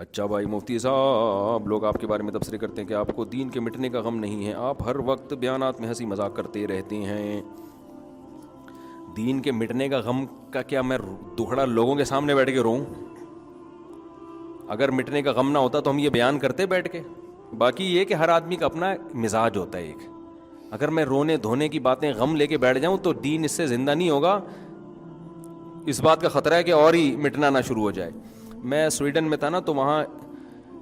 اچھا بھائی مفتی صاحب، لوگ آپ کے بارے میں تبصرے کرتے ہیں کہ آپ کو دین کے مٹنے کا غم نہیں ہے، آپ ہر وقت بیانات میں ہنسی مذاق کرتے رہتے ہیں۔ دین کے مٹنے کا غم کا کیا میں دکھڑا لوگوں کے سامنے بیٹھ کے روؤں؟ اگر مٹنے کا غم نہ ہوتا تو ہم یہ بیان کرتے بیٹھ کے؟ باقی یہ کہ ہر آدمی کا اپنا مزاج ہوتا ہے ایک، اگر میں رونے دھونے کی باتیں غم لے کے بیٹھ جاؤں تو دین اس سے زندہ نہیں ہوگا، اس بات کا خطرہ ہے کہ اور ہی مٹنا نہ شروع ہو جائے۔ میں سویڈن میں تھا نا، تو وہاں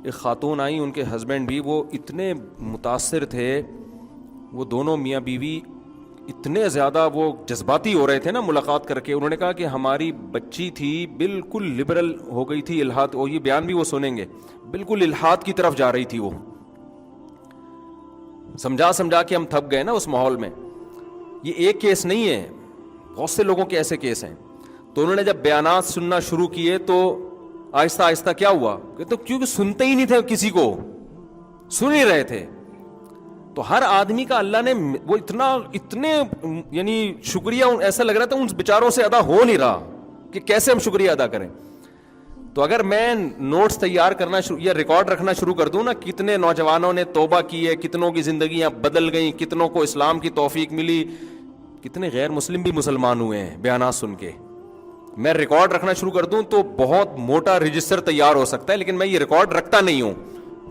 ایک خاتون آئی، ان کے ہسبینڈ بھی وہ اتنے متاثر تھے، وہ دونوں میاں بیوی اتنے زیادہ وہ جذباتی ہو رہے تھے نا ملاقات کر کے۔ انہوں نے کہا کہ ہماری بچی تھی بالکل لبرل ہو گئی تھی، الحاد، اور یہ بیان بھی وہ سنیں گے، بالکل الحاد کی طرف جا رہی تھی وہ، سمجھا سمجھا کے ہم تھک گئے نا اس ماحول میں۔ یہ ایک کیس نہیں ہے، بہت سے لوگوں کے ایسے کیس ہیں۔ تو انہوں نے جب بیانات سننا شروع کیے تو آہستہ آہستہ کیا ہوا کہ تو کیونکہ سنتے ہی نہیں تھے، کسی کو سن ہی رہے تھے، تو ہر آدمی کا اللہ نے وہ اتنے یعنی شکریہ ایسا لگ رہا تھا ان بیچاروں سے ادا ہو نہیں رہا کہ کیسے ہم شکریہ ادا کریں۔ تو اگر میں نوٹس تیار کرنا شروع یا ریکارڈ رکھنا شروع کر دوں نا، کتنے نوجوانوں نے توبہ کی ہے، کتنوں کی زندگیاں بدل گئیں، کتنوں کو اسلام کی توفیق ملی، کتنے غیر مسلم بھی مسلمان ہوئے ہیں بیانات سن کے، میں ریکارڈ رکھنا شروع کر دوں تو بہت موٹا رجسٹر تیار ہو سکتا ہے۔ لیکن میں یہ ریکارڈ رکھتا نہیں ہوں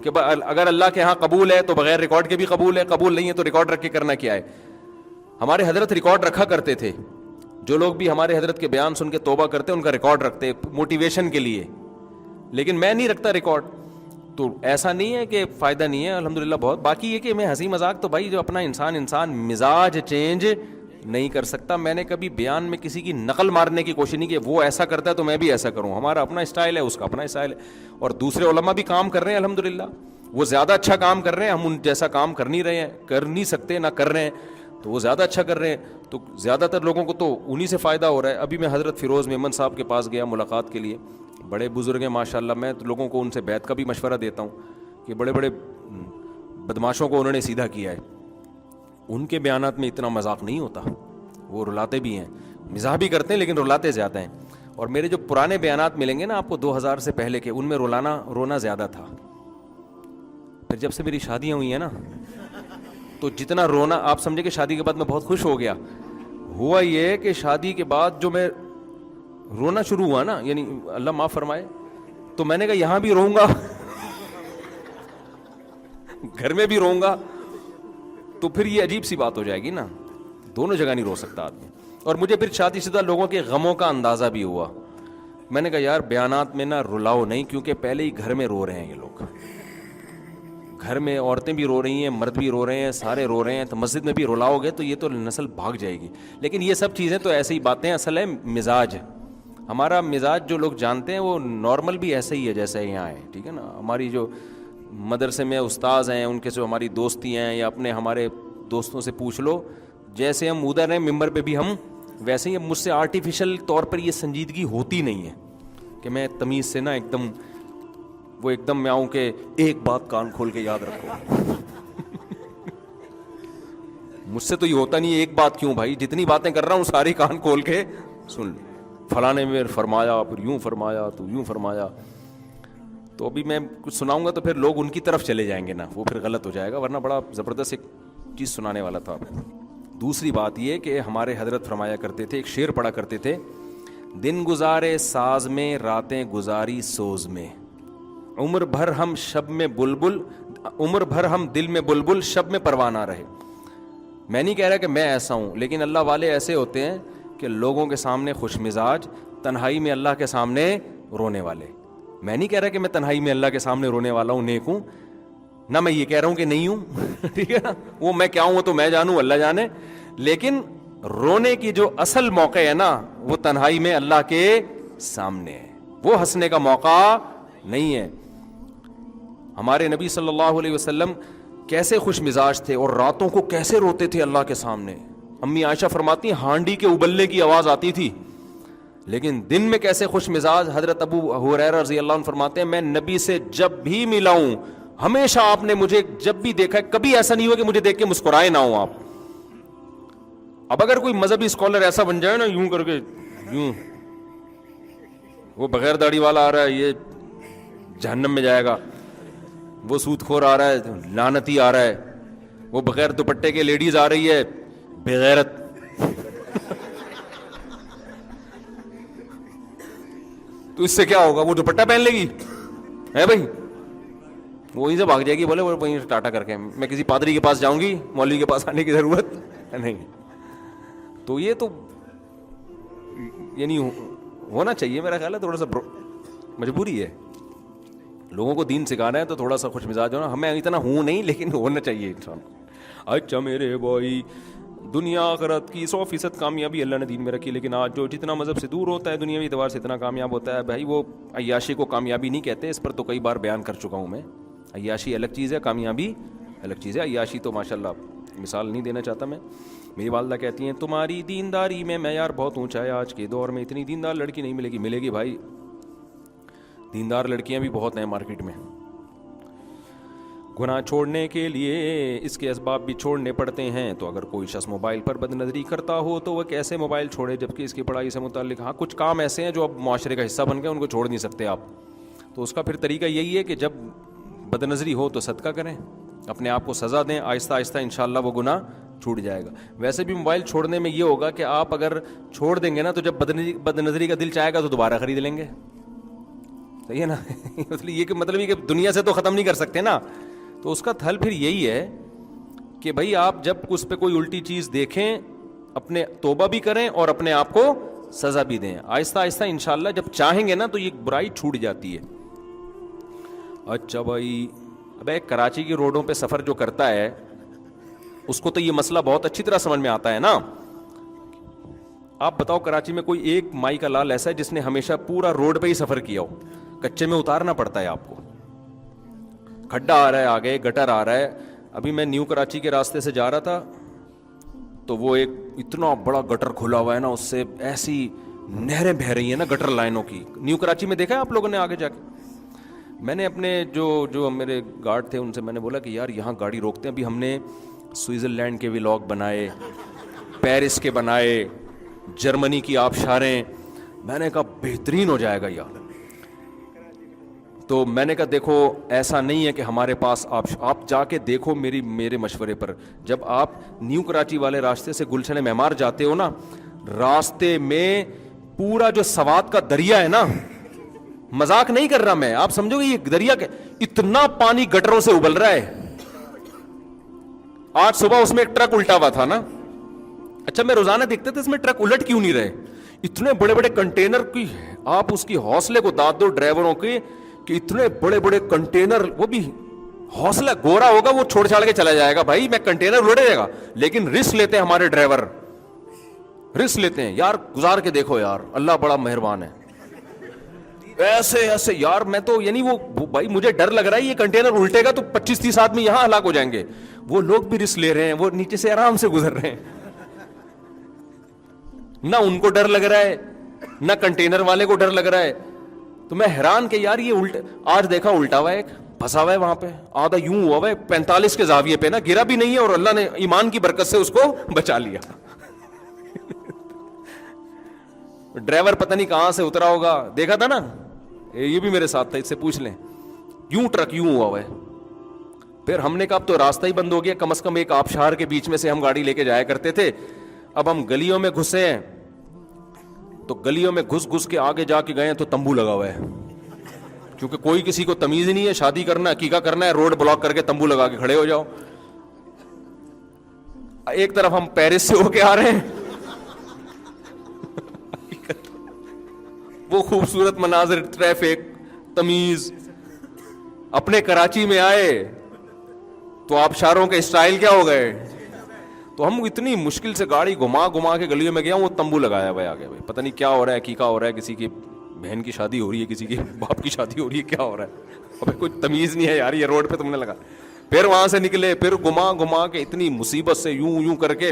کہ اگر اللہ کے ہاں قبول ہے تو بغیر ریکارڈ کے بھی قبول ہے، قبول نہیں ہے تو ریکارڈ رکھ کے کرنا کیا ہے۔ ہمارے حضرت ریکارڈ رکھا کرتے تھے، جو لوگ بھی ہمارے حضرت کے بیان سن کے توبہ کرتے ان کا ریکارڈ رکھتے موٹیویشن کے لیے، لیکن میں نہیں رکھتا ریکارڈ۔ تو ایسا نہیں ہے کہ فائدہ نہیں ہے، الحمدللہ بہت۔ باقی یہ کہ میں ہنسی مذاق تو بھائی جو اپنا انسان مزاج چینج نہیں کر سکتا۔ میں نے کبھی بیان میں کسی کی نقل مارنے کی کوشش نہیں کی، وہ ایسا کرتا ہے تو میں بھی ایسا کروں، ہمارا اپنا اسٹائل ہے، اس کا اپنا اسٹائل ہے، اور دوسرے علماء بھی کام کر رہے ہیں الحمدللہ، وہ زیادہ اچھا کام کر رہے ہیں، ہم ان جیسا کام کر نہیں رہے ہیں، کر نہیں سکتے، نہ کر رہے ہیں، تو وہ زیادہ اچھا کر رہے ہیں، تو زیادہ تر لوگوں کو تو انہی سے فائدہ ہو رہا ہے۔ ابھی میں حضرت فیروز میمن صاحب کے پاس گیا ملاقات کے لیے، بڑے بزرگ ہیں ماشاءاللہ، میں لوگوں کو ان سے بیعت کا بھی مشورہ دیتا ہوں کہ بڑے بڑے بدماشوں کو انہوں نے سیدھا کیا ہے، ان کے بیانات میں اتنا مذاق نہیں ہوتا، وہ رلاتے بھی ہیں، مزاح بھی کرتے ہیں لیکن رلاتے زیادہ ہیں۔ اور میرے جو پرانے بیانات ملیں گے نا آپ کو 2000 سے پہلے کے، ان میں رونا زیادہ تھا۔ پھر جب سے میری شادیاں ہوئی ہیں نا تو جتنا رونا، آپ سمجھے کہ شادی کے بعد میں بہت خوش ہو گیا، ہوا یہ کہ شادی کے بعد جو میں رونا شروع ہوا نا، یعنی اللہ معاف فرمائے، تو میں نے کہا یہاں بھی روؤں گا گھر میں بھی روؤں گا، تو پھر یہ عجیب سی بات ہو جائے گی نا، دونوں جگہ نہیں رو سکتا آدمی۔ اور مجھے پھر شادی شدہ لوگوں کے غموں کا اندازہ بھی ہوا، میں نے کہا یار بیانات میں نا رلاؤ نہیں، کیونکہ پہلے ہی گھر میں رو رہے ہیں یہ لوگ، گھر میں عورتیں بھی رو رہی ہیں، مرد بھی رو رہے ہیں، سارے رو رہے ہیں، تو مسجد میں بھی رلاؤ گے تو یہ تو نسل بھاگ جائے گی۔ لیکن یہ سب چیزیں تو ایسے ہی باتیں، اصل ہے مزاج، ہمارا مزاج جو لوگ جانتے ہیں وہ نارمل بھی ایسے ہی ہے جیسے یہاں ہے، ٹھیک ہے نا۔ ہماری جو مدرسے میں استاذ ہیں، ان کے جو ہماری دوستی ہیں، یا اپنے ہمارے دوستوں سے پوچھ لو، جیسے ہم ادھر ہیں ممبر پہ بھی ہم ویسے ہی، مجھ سے آرٹیفیشل طور پر یہ سنجیدگی ہوتی نہیں ہے کہ میں تمیز سے نا ایک دم میں آؤں کہ ایک بات کان کھول کے یاد رکھو مجھ سے تو یہ ہوتا نہیں ہے، ایک بات کیوں بھائی، جتنی باتیں کر رہا ہوں ساری کان کھول کے سن لو، فلاں نے میں فرمایا، پھر یوں فرمایا، تو یوں فرمایا، تو ابھی میں کچھ سناؤں گا تو پھر لوگ ان کی طرف چلے جائیں گے نا، وہ پھر غلط ہو جائے گا، ورنہ بڑا زبردست ایک چیز سنانے والا تھا۔ دوسری بات یہ کہ ہمارے حضرت فرمایا کرتے تھے، ایک شعر پڑھا کرتے تھے، دن گزارے ساز میں، راتیں گزاری سوز میں، عمر بھر ہم دل میں بلبل، شب میں پروانہ رہے۔ میں نہیں کہہ رہا کہ میں ایسا ہوں، لیکن اللہ والے ایسے ہوتے ہیں کہ لوگوں کے سامنے خوش مزاج، تنہائی میں اللہ کے سامنے رونے والے۔ میں نہیں کہہ رہا کہ میں تنہائی میں اللہ کے سامنے رونے والا ہوں، نیک ہوں، نہ میں یہ کہہ رہا ہوں کہ نہیں ہوں ٹھیک ہے نا، وہ میں کیا ہوں وہ تو میں جانوں، اللہ جانے، لیکن رونے کی جو اصل موقع ہے نا وہ تنہائی میں اللہ کے سامنے ہے، وہ ہنسنے کا موقع نہیں ہے۔ ہمارے نبی صلی اللہ علیہ وسلم کیسے خوش مزاج تھے، اور راتوں کو کیسے روتے تھے اللہ کے سامنے۔ امی عائشہ فرماتی ہیں ہانڈی کے ابلنے کی آواز آتی تھی، لیکن دن میں کیسے خوش مزاج۔ حضرت ابو ہریرہ رضی اللہ عنہ فرماتے ہیں میں نبی سے جب بھی ملا ہوں، ہمیشہ آپ نے مجھے جب بھی دیکھا ہے، کبھی ایسا نہیں ہوا کہ مجھے دیکھ کے مسکرائے نہ ہوں آپ۔ اب اگر کوئی مذہبی اسکالر ایسا بن جائے نا، یوں کر کے، یوں، وہ بغیر داڑھی والا آ رہا ہے، یہ जहन्नम में जाएगा, वो सूदखोर आ रहा है, लानती आ रहा है, वो बगैर दुपट्टे के लेडीज आ रही है, बेगैरत। तो इससे क्या होगा, वो दुपट्टा पहन लेगी है भाई, वहीं से भाग जाएगी, बोले वो वहीं टाटा करके मैं किसी पादरी के पास जाऊंगी, मौलवी के पास आने की जरूरत नहीं। तो ये तो ये नहीं होना चाहिए, मेरा ख्याल है थोड़ा सा मजबूरी है, लोगों को दीन सिखाना है तो थोड़ा सा खुश मिजाज होना, हमें इतना हूं नहीं लेकिन होना चाहिए इंसान। अच्छा मेरे भाई, दुनिया आखिरत की 100% कामयाबी अल्लाह ने दीन में रखी, लेकिन आज जो जितना मजहब से दूर होता है दुनियावी एतबार से इतना कामयाब होता है भाई, वो अय्याशी को कामयाबी नहीं कहते, इस पर तो कई बार बयान कर चुका हूँ मैं। अय्याशी अलग चीज़ है, कामयाबी अलग चीज़ है। अय्याशी तो माशाल्लाह मिसाल नहीं देना चाहता मैं। मेरी वालदा कहती हैं तुम्हारी दीनदारी में मैयार बहुत ऊंचा है, आज के दौर में इतनी दीनदार लड़की नहीं मिलेगी। मिलेगी भाई, दीनदार लड़कियां भी बहुत हैं मार्केट में। गुनाह छोड़ने के लिए इसके असबाब भी छोड़ने पड़ते हैं, तो अगर कोई शख्स मोबाइल पर बदनज़री करता हो तो वह कैसे मोबाइल छोड़े, जबकि इसकी पढ़ाई से मुताल्लिक हाँ कुछ काम ऐसे हैं जो अब माशरे का हिस्सा बन गए, उनको छोड़ नहीं सकते आप। तो उसका फिर तरीका यही है कि जब बदनज़री हो तो सदका करें, अपने आप को सज़ा दें, आहिस्ता आहिस्ता इंशाअल्लाह वो गुनाह छूट जाएगा। वैसे भी मोबाइल छोड़ने में ये होगा कि आप अगर छोड़ देंगे ना तो जब बदनज़री का दिल चाहेगा तो दोबारा ख़रीद लेंगे, सही है ना। मतलब ये कि मतलब ये कि दुनिया से तो ख़त्म नहीं कर सकते ना, तो उसका हल फिर यही है कि भाई आप जब उस पर कोई उल्टी चीज़ देखें अपने तौबा भी करें और अपने आप को सज़ा भी दें, आहिस्ता आहिस्ता इंशाअल्लाह जब चाहेंगे ना तो ये बुराई छूट जाती है। अच्छा भाई, अबे कराची की रोडों पे सफ़र जो करता है उसको तो ये मसला बहुत अच्छी तरह समझ में आता है ना। आप बताओ कराची में कोई एक माई का लाल ऐसा है जिसने हमेशा पूरा रोड पे ही सफ़र किया हो, कच्चे में उतारना पड़ता है आपको, खड्डा आ रहा है आगे, गटर आ रहा है। अभी मैं न्यू कराची के रास्ते से जा रहा था तो वो एक इतना बड़ा गटर खुला हुआ है ना, उससे ऐसी नहरें बह रही हैं ना गटर लाइनों की। न्यू कराची में देखा है आप लोगों ने आगे जाके? मैंने अपने जो मेरे गार्ड थे उनसे मैंने बोला कि यार यहाँ गाड़ी रोकते हैं, अभी हमने स्विट्ज़रलैंड के व्लॉग बनाए, पेरिस के बनाए, जर्मनी की आबशारें, मैंने कहा बेहतरीन हो जाएगा यार। तो मैंने कहा देखो ऐसा नहीं है कि हमारे पास आप जाके देखो मेरे मशवरे पर, जब आप न्यू कराची वाले रास्ते से गुलशन मेमार जाते हो ना, रास्ते में पूरा जो सवात का दरिया है ना, मजाक नहीं कर रहा मैं, आप समझोगे ये दरिया के इतना पानी गटरों से उबल रहा है। आज सुबह उसमें एक ट्रक उल्टा हुआ था ना, अच्छा मैं रोजाना देखते थे इसमें ट्रक उलट क्यों नहीं रहे, इतने बड़े बड़े कंटेनर की आप उसकी हौसले को दाद दो ड्राइवरों के कि इतने बड़े बड़े कंटेनर, वो भी हौसला गोरा होगा वो छोड़ छाड़ के चला जाएगा भाई, मैं कंटेनर उलट जाएगा, लेकिन रिस्क लेते हैं हमारे ड्राइवर, रिस्क लेते हैं यार। गुजार के देखो यार, अल्लाह बड़ा मेहरबान है। ऐसे ऐसे यार मैं तो यानी वो भाई मुझे डर लग रहा है ये कंटेनर उल्टेगा तो 25-30 आदमी यहां हलाक हो जाएंगे। वो लोग भी रिस्क ले रहे हैं, वो नीचे से आराम से गुजर रहे हैं, ना उनको डर लग रहा है ना कंटेनर वाले को डर लग रहा है। तो मैं हैरान कि यार ये उल्टा, आज देखा उल्टा हुआ है, एक फंसा हुआ है वहां पे, आधा यूं हुआ है 45 के जाविये पे ना, गिरा भी नहीं है और अल्लाह ने ईमान की बरकत से उसको बचा लिया। ड्राइवर पता नहीं कहां से उतरा होगा, देखा था ना, ये भी मेरे साथ था, इससे पूछ लें, यूं ट्रक यूं हुआ है। फिर हमने कहा अब तो रास्ता ही बंद हो गया, कम से कम एक आबशार के बीच में से हम गाड़ी लेके जाया करते थे, अब हम गलियों में घुसे हैं, तो गलियों में घुस घुस के आगे जाके गए तो तंबू लगा हुआ है, क्योंकि कोई किसी को तमीज नहीं है, शादी करना अकीका करना है, रोड ब्लॉक करके तंबू लगा के खड़े हो जाओ। एक तरफ हम पेरिस से होके आ रहे हैं, वो खूबसूरत मनाजिर, ट्रैफिक, तमीज, अपने कराची में आए तो आबशारों के स्टाइल क्या हो गए। तो हम इतनी मुश्किल से गाड़ी घुमा घुमा के गलियों में गया, वो तंबू लगाया हुआ आगे, भाई पता नहीं क्या हो रहा है, कीका हो रहा है, किसी की बहन की शादी हो रही है, किसी की बाप की शादी हो रही है, क्या हो रहा है, अबे कोई तमीज नहीं है यार, ये रोड पे तुमने लगा। फिर वहां से निकले, फिर घुमा घुमा के इतनी मुसीबत से यूं यूं करके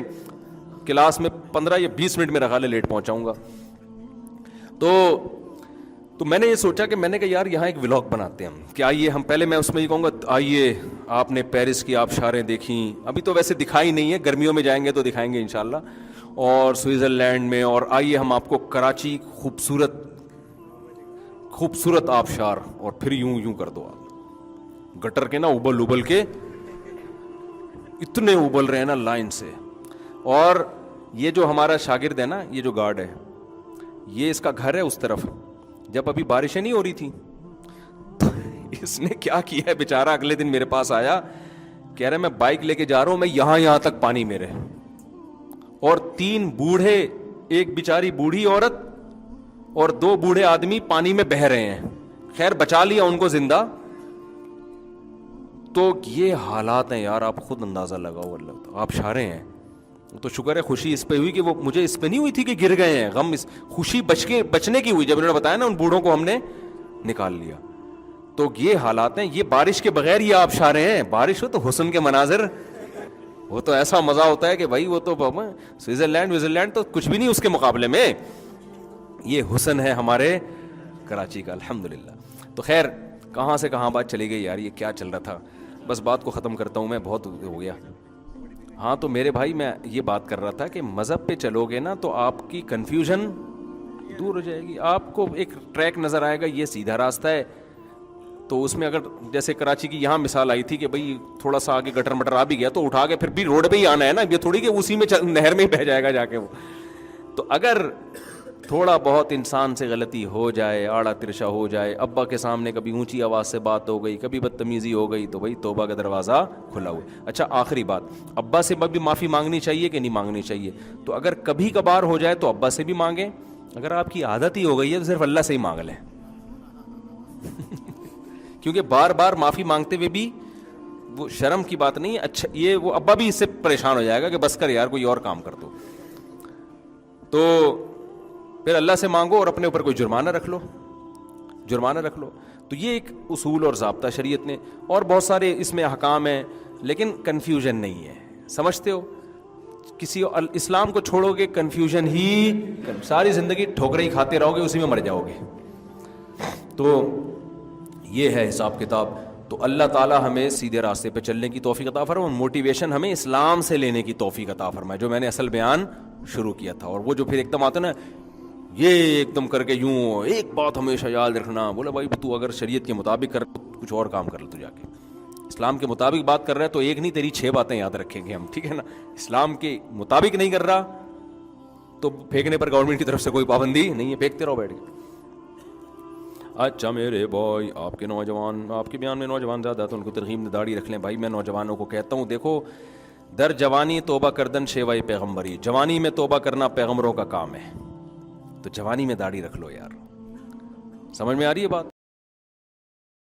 क्लास में 15 या 20 मिनट में रखा ले लेट पहुंचाऊंगा। तो मैंने ये सोचा कि मैंने कहा यार यहाँ एक व्लॉग बनाते हैं हम, कि आइए हम पहले, मैं उसमें ये कहूँगा आइए आपने पेरिस की आबशारें देखी, अभी तो वैसे दिखाई नहीं है, गर्मियों में जाएंगे तो दिखाएंगे इंशाल्लाह, और स्विट्ज़रलैंड में, और आइए हम आपको कराची खूबसूरत आबशार और फिर यूं यूं कर दो आप गटर के ना उबल उबल के इतने उबल रहे हैं ना लाइन से। और ये जो हमारा शागिर्द है ना, ये जो गार्ड है, ये इसका घर है उस तरफ। जब अभी बारिशें नहीं हो रही थी तो इसने क्या किया है बेचारा, अगले दिन मेरे पास आया, कह रहा मैं बाइक लेके जा रहा हूं, मैं यहां तक पानी मेरे, और 3 बूढ़े, एक बेचारी बूढ़ी औरत और 2 बूढ़े आदमी पानी में बह रहे हैं। खैर बचा लिया उनको जिंदा। तो ये हालात हैं यार, आप खुद अंदाजा लगाओ। अल्लाह आप शारे हैं। तो शुक्र है खुशी इस पे हुई कि वो मुझे इस पे नहीं हुई थी कि गिर गए हैं, गम इस खुशी बचने की हुई जब उन्होंने बताया ना उन बूढ़ों को हमने निकाल लिया। तो ये हालात हैं, ये बारिश के बगैर ये आप शारे हैं। बारिश हो तो हुस्न के मनाजिर, वो तो ऐसा मजा होता है कि भाई वो तो स्विट्जरलैंड तो कुछ भी नहीं उसके मुकाबले में। ये हुस्न है हमारे कराची का, अल्हम्दुलिल्लाह। तो खैर कहाँ से कहाँ बात चली गई यार, ये क्या चल रहा था। बस बात को ख़त्म करता हूँ मैं, बहुत हो गया। हाँ तो मेरे भाई मैं ये बात कर रहा था कि मज़हब पे चलोगे ना तो आपकी कन्फ्यूजन दूर हो जाएगी। आपको एक ट्रैक नज़र आएगा, ये सीधा रास्ता है। तो उसमें अगर जैसे कराची की यहाँ मिसाल आई थी कि भाई थोड़ा सा आगे गटर मटर आ भी गया तो उठा के फिर भी रोड पे ही आना है ना, ये थोड़ी कि उसी में नहर में ही बह जाएगा जाके वो। तो अगर थोड़ा बहुत इंसान से गलती हो जाए, आड़ा तिरछा हो जाए, अब्बा के सामने कभी ऊंची आवाज़ से बात हो गई, कभी बदतमीज़ी हो गई, तो भाई तौबा का दरवाज़ा खुला हुआ। अच्छा आखिरी बात, अब्बा से भी माफ़ी मांगनी चाहिए कि नहीं मांगनी चाहिए? तो अगर कभी कभार हो जाए तो अब्बा से भी मांगें, अगर आपकी आदत ही हो गई है तो सिर्फ अल्लाह से ही मांग लें क्योंकि बार बार माफ़ी मांगते हुए भी वो शर्म की बात नहीं है। अच्छा ये वो अब्बा भी इससे परेशान हो जाएगा कि बस कर यार कोई और काम कर दो। तो फिर अल्लाह से मांगो और अपने ऊपर कोई जुर्माना रख लो, जुर्माना रख लो। तो ये एक उसूल और ज़ाब्ता शरीयत ने, और बहुत सारे इसमें अहकाम हैं, लेकिन कन्फ्यूजन नहीं है। समझते हो, किसी इस्लाम को छोड़ोगे कन्फ्यूजन ही, सारी ज़िंदगी ठोकरें ही खाते रहोगे, उसी में मर जाओगे। तो ये है हिसाब किताब। तो अल्लाह ताला हमें सीधे रास्ते पे चलने की तौफीक अता फरमाए, मोटिवेशन हमें इस्लाम से लेने की तौफीक अता फरमाए, जो मैंने असल बयान शुरू किया था। और वो जो फिर एकदम आता ना, ये एकदम करके यूं, एक बात हमेशा याद रखना, बोला भाई तू अगर शरीयत के मुताबिक कर कुछ और काम कर ले, तू जाके इस्लाम के मुताबिक बात कर रहा है तो एक नहीं तेरी 6 बातें याद रखेंगे हम, ठीक है ना। इस्लाम के मुताबिक नहीं कर रहा तो फेंकने पर गवर्नमेंट की तरफ से कोई पाबंदी नहीं है, फेंकते रहो बैठ के। अच्छा मेरे भाई, आपके नौजवान, आपके बयान में नौजवान ज़्यादा तो उनको तरगीब में दाढ़ी रख लें। भाई मैं नौजवानों को कहता हूँ, देखो दर जवानी तौबा करदन शेवाई पैगम्बरी, जवानी में तौबा करना पैगम्बरों का काम है। तो जवानी में दाढ़ी रख लो यार। समझ में आ रही है बात?